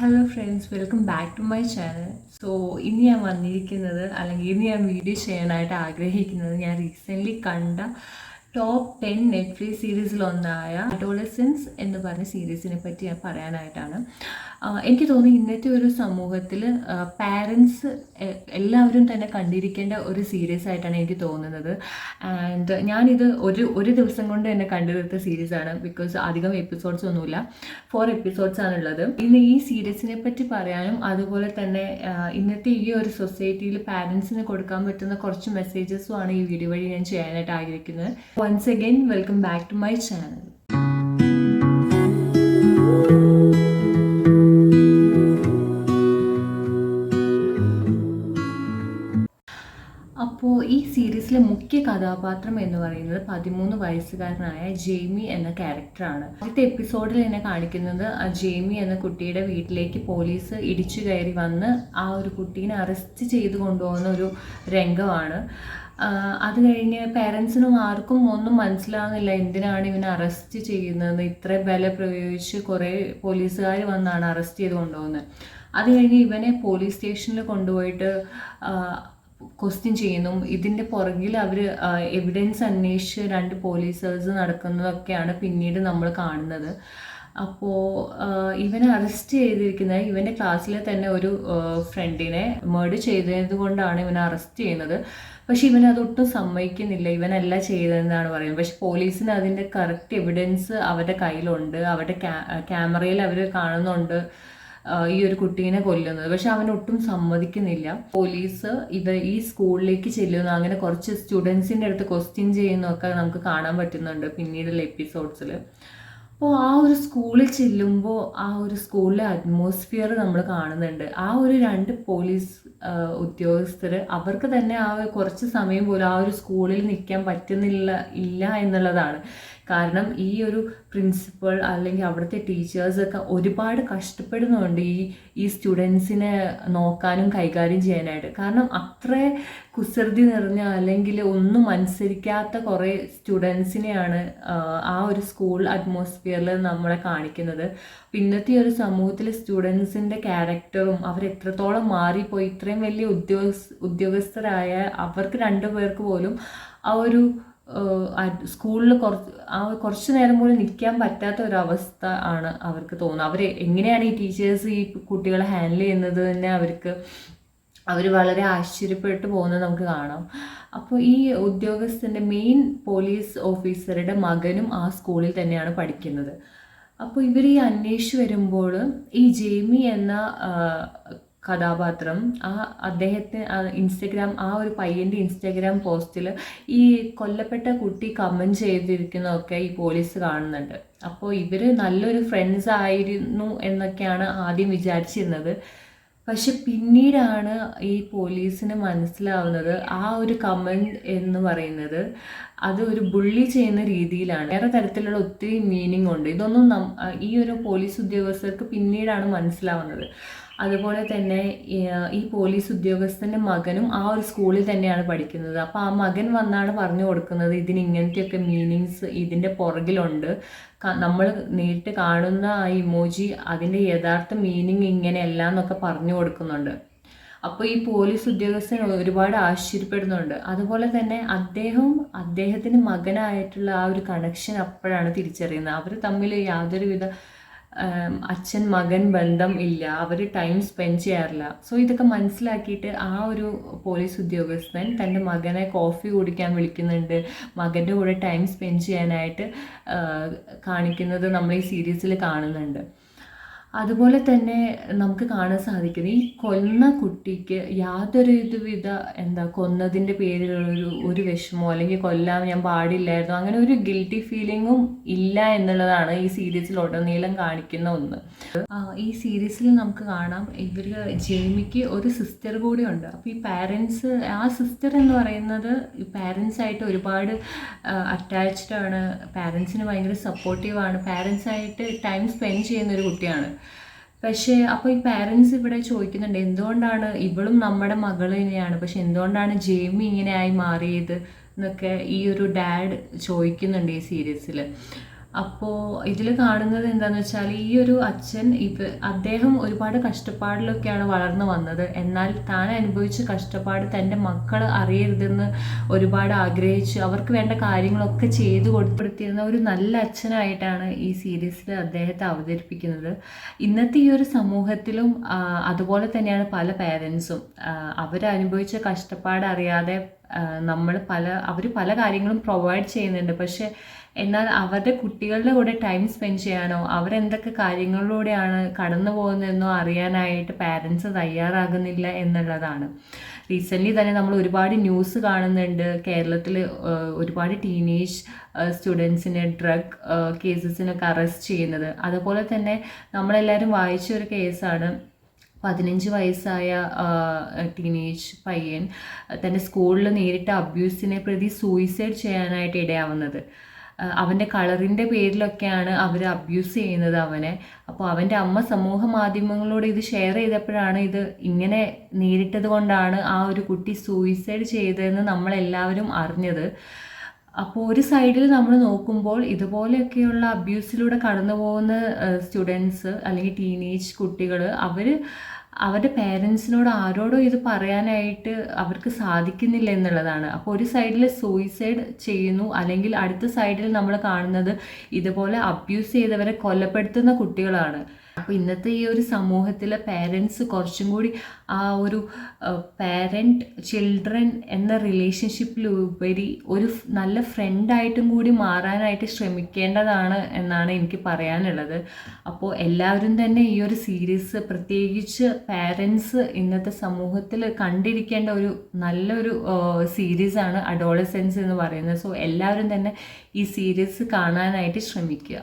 Hello friends, welcome back to my channel. So ഇന്ന് ഞാൻ വന്നിരിക്കുന്നത്, അല്ലെങ്കിൽ ഇന്ന് ഞാൻ വീഡിയോ ചെയ്യാനായിട്ട് ആഗ്രഹിക്കുന്നത്, ഞാൻ റീസെൻ്റ്ലി കണ്ട ടോപ്പ് 10 നെറ്റ്ഫ്ലിക്സ് സീരീസിലൊന്നായ അഡോളസൻസ് എന്ന് പറഞ്ഞ സീരീസിനെ പറ്റി ഞാൻ പറയാനായിട്ടാണ്. എനിക്ക് തോന്നി ഇന്നത്തെ ഒരു സമൂഹത്തിൽ പാരൻസ് എല്ലാവരും തന്നെ കണ്ടിരിക്കേണ്ട ഒരു സീരീസ് ആയിട്ടാണ് എനിക്ക് തോന്നുന്നത്. ആൻഡ് ഞാനിത് ഒരു ദിവസം കൊണ്ട് തന്നെ കണ്ടു തീർത്ത സീരീസാണ്. ബിക്കോസ് അധികം എപ്പിസോഡ്സ് ഒന്നുമില്ല, 4 എപ്പിസോഡ്സ് ആണുള്ളത്. ഇന്ന് ഈ സീരീസിനെ പറ്റി പറയാനും അതുപോലെ തന്നെ ഇന്നത്തെ ഈ ഒരു സൊസൈറ്റിയിൽ പാരൻസിന് കൊടുക്കാൻ പറ്റുന്ന കുറച്ച് മെസ്സേജസും ആണ് ഈ വീഡിയോ വഴി ഞാൻ ചെയ്യാനായിട്ട് ആഗ്രഹിക്കുന്നത്. Once again welcome back to my channel. അപ്പോൾ ഈ സീരീസിലെ മുഖ്യ കഥാപാത്രം എന്ന് പറയുന്നത് 13 വയസ്സുകാരനായ ജെയ്മി എന്ന ക്യാരക്ടറാണ്. ആദ്യത്തെ എപ്പിസോഡിൽ എന്നെ കാണിക്കുന്നത് ജെയ്മി എന്ന കുട്ടിയുടെ വീട്ടിലേക്ക് പോലീസ് ഇടിച്ചു കയറി വന്ന് ആ ഒരു കുട്ടീനെ അറസ്റ്റ് ചെയ്ത് കൊണ്ടുപോകുന്ന ഒരു രംഗമാണ്. അത് കഴിഞ്ഞ് പേരൻസിനും ആർക്കും ഒന്നും മനസ്സിലാവുന്നില്ല, എന്തിനാണ് ഇവനെ അറസ്റ്റ് ചെയ്യുന്നത്, ഇത്ര ബല പ്രയോഗിച്ച് കുറേ പോലീസുകാർ വന്നാണ് അറസ്റ്റ് ചെയ്ത് കൊണ്ടുപോകുന്നത്. അത് കഴിഞ്ഞ് ഇവനെ പോലീസ് സ്റ്റേഷനിൽ കൊണ്ടുപോയിട്ട് ക്വസ്റ്റ്യൻ ചെയ്യുന്നു. ഇതിൻ്റെ പുറകിൽ അവർ എവിഡൻസ് അന്വേഷിച്ച് 2 പോലീസേഴ്സ് നടക്കുന്നതൊക്കെയാണ് പിന്നീട് നമ്മൾ കാണുന്നത്. അപ്പോൾ ഇവനെ അറസ്റ്റ് ചെയ്തിരിക്കുന്നത് ഇവൻ്റെ ക്ലാസ്സിലെ തന്നെ ഒരു ഫ്രണ്ടിനെ മർഡർ ചെയ്തത് കൊണ്ടാണ് ഇവനെ അറസ്റ്റ് ചെയ്യുന്നത്. പക്ഷെ ഇവനതൊട്ടും സമ്മതിക്കുന്നില്ല, ഇവനല്ല ചെയ്തതെന്നാണ് പറയുന്നത്. പക്ഷെ പോലീസിന് അതിൻ്റെ കറക്റ്റ് എവിഡൻസ് അവരുടെ കയ്യിലുണ്ട്, അവരുടെ ക്യാമറയിൽ അവർ കാണുന്നുണ്ട് ഈ ഒരു കുട്ടീനെ കൊല്ലുന്നത്. പക്ഷെ അവനൊട്ടും സമ്മതിക്കുന്നില്ല. പോലീസ് ഈ സ്കൂളിലേക്ക് ചെല്ലുന്നു, അങ്ങനെ കുറച്ച് സ്റ്റുഡൻസിൻ്റെ അടുത്ത് ക്വസ്റ്റ്യൻ ചെയ്യുന്നതൊക്കെ നമുക്ക് കാണാൻ പറ്റുന്നുണ്ട് പിന്നീടുള്ള എപ്പിസോഡ്സിൽ. അപ്പോൾ ആ ഒരു സ്കൂളിൽ ചെല്ലുമ്പോൾ ആ ഒരു സ്കൂളിലെ അറ്റ്മോസ്ഫിയർ നമ്മൾ കാണുന്നുണ്ട്. ആ ഒരു 2 പോലീസ് ഉദ്യോഗസ്ഥർ അവർക്ക് തന്നെ ആ കുറച്ച് സമയം പോലും ആ ഒരു സ്കൂളിൽ നിൽക്കാൻ പറ്റുന്നില്ല എന്നുള്ളതാണ്. കാരണം ഈ ഒരു പ്രിൻസിപ്പൾ അല്ലെങ്കിൽ അവിടുത്തെ ടീച്ചേഴ്സൊക്കെ ഒരുപാട് കഷ്ടപ്പെടുന്നുണ്ട് ഈ സ്റ്റുഡൻസിനെ നോക്കാനും കൈകാര്യം ചെയ്യാനായിട്ട്. കാരണം അത്ര കുസൃതി നിറഞ്ഞ അല്ലെങ്കിൽ ഒന്നും അനുസരിക്കാത്ത കുറേ സ്റ്റുഡൻസിനെയാണ് ആ ഒരു സ്കൂൾ അറ്റ്മോസ്ഫിയറിൽ നമ്മളെ കാണിക്കുന്നത്. ഇന്നത്തെ ഒരു സമൂഹത്തിലെ സ്റ്റുഡൻസിൻ്റെ ക്യാരക്ടറും അവരെത്രത്തോളം മാറിപ്പോയി, ഇത്രയും വലിയ ഉദ്യോഗസ്ഥരായ അവർക്ക് 2 പേർക്ക് പോലും ആ ഒരു സ്കൂളിൽ കുറച്ച് നേരം പോലും നിൽക്കാൻ പറ്റാത്ത ഒരവസ്ഥ ആണ് അവർക്ക് തോന്നുന്നത്. എങ്ങനെയാണ് ഈ ടീച്ചേഴ്സ് ഈ കുട്ടികളെ ഹാൻഡിൽ ചെയ്യുന്നത് തന്നെ അവർ വളരെ ആശ്ചര്യപ്പെട്ടു പോകുന്നത് നമുക്ക് കാണാം. അപ്പോൾ ഈ ഉദ്യോഗസ്ഥൻ്റെ മെയിൻ പോലീസ് ഓഫീസറുടെ മകനും ആ സ്കൂളിൽ തന്നെയാണ് പഠിക്കുന്നത്. അപ്പോൾ ഇവർ ഈ അന്വേഷിച്ച് വരുമ്പോൾ ഈ ജെയ്മി എന്ന കഥാപാത്രം അദ്ദേഹത്തിന് ഇൻസ്റ്റഗ്രാം ആ ഒരു പയ്യൻ്റെ ഇൻസ്റ്റഗ്രാം പോസ്റ്റിൽ ഈ കൊല്ലപ്പെട്ട കുട്ടി കമൻറ്റ് ചെയ്തിരിക്കുന്നതൊക്കെ ഈ പോലീസ് കാണുന്നുണ്ട്. അപ്പോൾ ഇവർ നല്ലൊരു ഫ്രണ്ട്സ് ആയിരുന്നു എന്നൊക്കെയാണ് ആദ്യം വിചാരിച്ചിരുന്നത്. പക്ഷെ പിന്നീടാണ് ഈ പോലീസിന് മനസ്സിലാവുന്നത് ആ ഒരു കമൻറ്റ് എന്ന് പറയുന്നത് അത് ഒരു ബുള്ളി ചെയ്യുന്ന രീതിയിലാണ്. വേറെ തരത്തിലുള്ള ഒത്തിരി മീനിങ് ഉണ്ട്. ഇതൊന്നും ഈ ഒരു പോലീസ് ഉദ്യോഗസ്ഥർക്ക് പിന്നീടാണ് മനസ്സിലാവുന്നത്. അതുപോലെ തന്നെ ഈ പോലീസ് ഉദ്യോഗസ്ഥൻ്റെ മകനും ആ ഒരു സ്കൂളിൽ തന്നെയാണ് പഠിക്കുന്നത്. അപ്പോൾ ആ മകൻ വന്നാണ് പറഞ്ഞു കൊടുക്കുന്നത് ഇതിന് ഇങ്ങനത്തെയൊക്കെ മീനിങ്സ് ഇതിൻ്റെ പുറകിലുണ്ട്, നമ്മൾ നേരിട്ട് കാണുന്ന ആ ഇമോജി അതിൻ്റെ യഥാർത്ഥ മീനിങ് ഇങ്ങനെയല്ല എന്നൊക്കെ പറഞ്ഞു കൊടുക്കുന്നുണ്ട്. അപ്പോൾ ഈ പോലീസ് ഉദ്യോഗസ്ഥൻ ഒരുപാട് ആശ്ചര്യപ്പെടുന്നുണ്ട്. അതുപോലെ തന്നെ അദ്ദേഹത്തിന് മകനായിട്ടുള്ള ആ ഒരു കണക്ഷൻ അപ്പോഴാണ് തിരിച്ചറിയുന്നത്. അവർ തമ്മിൽ യാതൊരുവിധ അച്ഛൻ മകൻ ബന്ധം ഇല്ല, അവർ ടൈം സ്പെൻഡ് ചെയ്യാറില്ല. സോ ഇതൊക്കെ മനസ്സിലാക്കിയിട്ട് ആ ഒരു പോലീസ് ഉദ്യോഗസ്ഥൻ തൻ്റെ മകനെ കോഫി കുടിക്കാൻ വിളിക്കുന്നുണ്ട്, മകൻ്റെ കൂടെ ടൈം സ്പെൻഡ് ചെയ്യാനായിട്ട് കാണിക്കുന്നത് നമ്മൾ ഈ സീരീസിൽ കാണുന്നുണ്ട്. അതുപോലെ തന്നെ നമുക്ക് കാണാൻ സാധിക്കുന്നത് ഈ കൊന്ന കുട്ടിക്ക് യാതൊരുവിധ കൊന്നതിൻ്റെ പേരിലുള്ള ഒരു വിഷമോ അല്ലെങ്കിൽ കൊല്ലാൻ ഞാൻ പാടില്ലായിരുന്നു അങ്ങനെ ഒരു ഗിൽറ്റി ഫീലിങ്ങും ഇല്ല എന്നുള്ളതാണ് ഈ സീരീസിൽ ഉടനീളം കാണിക്കുന്ന ഒന്ന്. ഈ സീരീസിൽ നമുക്ക് കാണാം ജെയ്മിക്ക് ഒരു സിസ്റ്റർ കൂടി ഉണ്ട്. അപ്പോൾ ഈ പാരൻസ് ആ സിസ്റ്റർ എന്ന് പറയുന്നത് പാരൻസായിട്ട് ഒരുപാട് അറ്റാച്ച്ഡ് ആണ്, പാരൻസിന് ഭയങ്കര സപ്പോർട്ടീവാണ്, പാരൻസായിട്ട് ടൈം സ്പെൻഡ് ചെയ്യുന്ന ഒരു കുട്ടിയാണ്. പക്ഷേ അപ്പോൾ ഈ പാരൻസ് ഇവിടെ ചോദിക്കുന്നുണ്ട് എന്തുകൊണ്ടാണ് ഇവളും നമ്മുടെ മകൾ തന്നെയാണ്, പക്ഷെ എന്തുകൊണ്ടാണ് ജെയ്മി ഇങ്ങനെ ആയി മാറിയത് എന്നൊക്കെ ഈ ഒരു ഡാഡ് ചോദിക്കുന്നുണ്ട് ഈ സീരീസിൽ. അപ്പോൾ ഇതിൽ കാണുന്നത് എന്താണെന്ന് വെച്ചാൽ ഈ ഒരു അച്ഛൻ അദ്ദേഹം ഒരുപാട് കഷ്ടപ്പാടിലൊക്കെയാണ് വളർന്നു വന്നത്. എന്നാൽ താൻ അനുഭവിച്ച കഷ്ടപ്പാട് തൻ്റെ മക്കൾ അറിയരുതെന്ന് ഒരുപാട് ആഗ്രഹിച്ച് അവർക്ക് വേണ്ട കാര്യങ്ങളൊക്കെ ചെയ്തു കൊടുപ്പെടുത്തിയിരുന്ന ഒരു നല്ല അച്ഛനായിട്ടാണ് ഈ സീരീസിൽ അദ്ദേഹത്തെ അവതരിപ്പിക്കുന്നത്. ഇന്നത്തെ ഈ ഒരു സമൂഹത്തിലും അതുപോലെ തന്നെയാണ് പല പേരൻസും. അവരനുഭവിച്ച കഷ്ടപ്പാട് അറിയാതെ അവർ പല കാര്യങ്ങളും പ്രൊവൈഡ് ചെയ്യുന്നുണ്ട്. പക്ഷെ എന്നാൽ അവരുടെ കുട്ടികളുടെ കൂടെ ടൈം സ്പെൻഡ് ചെയ്യാനോ അവരെന്തൊക്കെ കാര്യങ്ങളിലൂടെയാണ് കടന്നു പോകുന്നതെന്നോ അറിയാനായിട്ട് പാരൻസ് തയ്യാറാകുന്നില്ല എന്നുള്ളതാണ്. റീസെൻ്റ്ലി തന്നെ നമ്മൾ ഒരുപാട് ന്യൂസ് കാണുന്നുണ്ട്. കേരളത്തിൽ ഒരുപാട് ടീനേജ് സ്റ്റുഡൻസിനെ ഡ്രഗ് കേസസിനൊക്കെ അറസ്റ്റ് ചെയ്യുന്നത്. അതുപോലെ തന്നെ നമ്മളെല്ലാവരും വായിച്ച ഒരു കേസാണ് 15 വയസ്സായ ടീനേജ് പയ്യൻ തൻ്റെ സ്കൂളിൽ നേരിട്ട അബ്യൂസിനെ പ്രതി സൂയിസൈഡ് ചെയ്യാനായിട്ട് ഇടയാവുന്നത്. അവൻ്റെ കളറിൻ്റെ പേരിലൊക്കെയാണ് അവർ അബ്യൂസ് ചെയ്യുന്നത് അവനെ. അപ്പോൾ അവൻ്റെ അമ്മ സമൂഹ മാധ്യമങ്ങളോട് ഇത് ഷെയർ ചെയ്തപ്പോഴാണ് ഇത് ഇങ്ങനെ നേരിട്ടത് കൊണ്ടാണ് ആ ഒരു കുട്ടി സൂയിസൈഡ് ചെയ്തതെന്ന് നമ്മളെല്ലാവരും അറിഞ്ഞത്. അപ്പോൾ ഒരു സൈഡിൽ നമ്മൾ നോക്കുമ്പോൾ ഇതുപോലെയൊക്കെയുള്ള അബ്യൂസിലൂടെ കടന്നു പോകുന്ന സ്റ്റുഡൻസ് അല്ലെങ്കിൽ ടീനേജ് കുട്ടികൾ അവരുടെ പേരൻസിനോട് ആരോടോ ഇത് പറയാനായിട്ട് അവർക്ക് സാധിക്കുന്നില്ല എന്നുള്ളതാണ്. അപ്പോൾ ഒരു സൈഡിൽ സൂയിസൈഡ് ചെയ്യുന്നു, അല്ലെങ്കിൽ അടുത്ത സൈഡിൽ നമ്മൾ കാണുന്നത് ഇതുപോലെ അബ്യൂസ് ചെയ്തവരെ കൊലപ്പെടുത്തുന്ന കുട്ടികളാണ്. അപ്പോൾ ഇന്നത്തെ ഈ ഒരു സമൂഹത്തിലെ പേരൻസ് കുറച്ചും കൂടി ആ ഒരു പാരൻറ്റ് ചിൽഡ്രൻ എന്ന റിലേഷൻഷിപ്പിലുപരി ഒരു നല്ല ഫ്രണ്ടായിട്ടും കൂടി മാറാനായിട്ട് ശ്രമിക്കേണ്ടതാണ് എന്നാണ് എനിക്ക് പറയാനുള്ളത്. അപ്പോൾ എല്ലാവരും തന്നെ ഈ ഒരു സീരീസ്, പ്രത്യേകിച്ച് പാരൻസ് ഇന്നത്തെ സമൂഹത്തിൽ കണ്ടിരിക്കേണ്ട ഒരു നല്ലൊരു സീരീസാണ് അഡോളസെൻസ് എന്ന് പറയുന്നത്. സോ എല്ലാവരും തന്നെ ഈ സീരീസ് കാണാനായിട്ട് ശ്രമിക്കുക.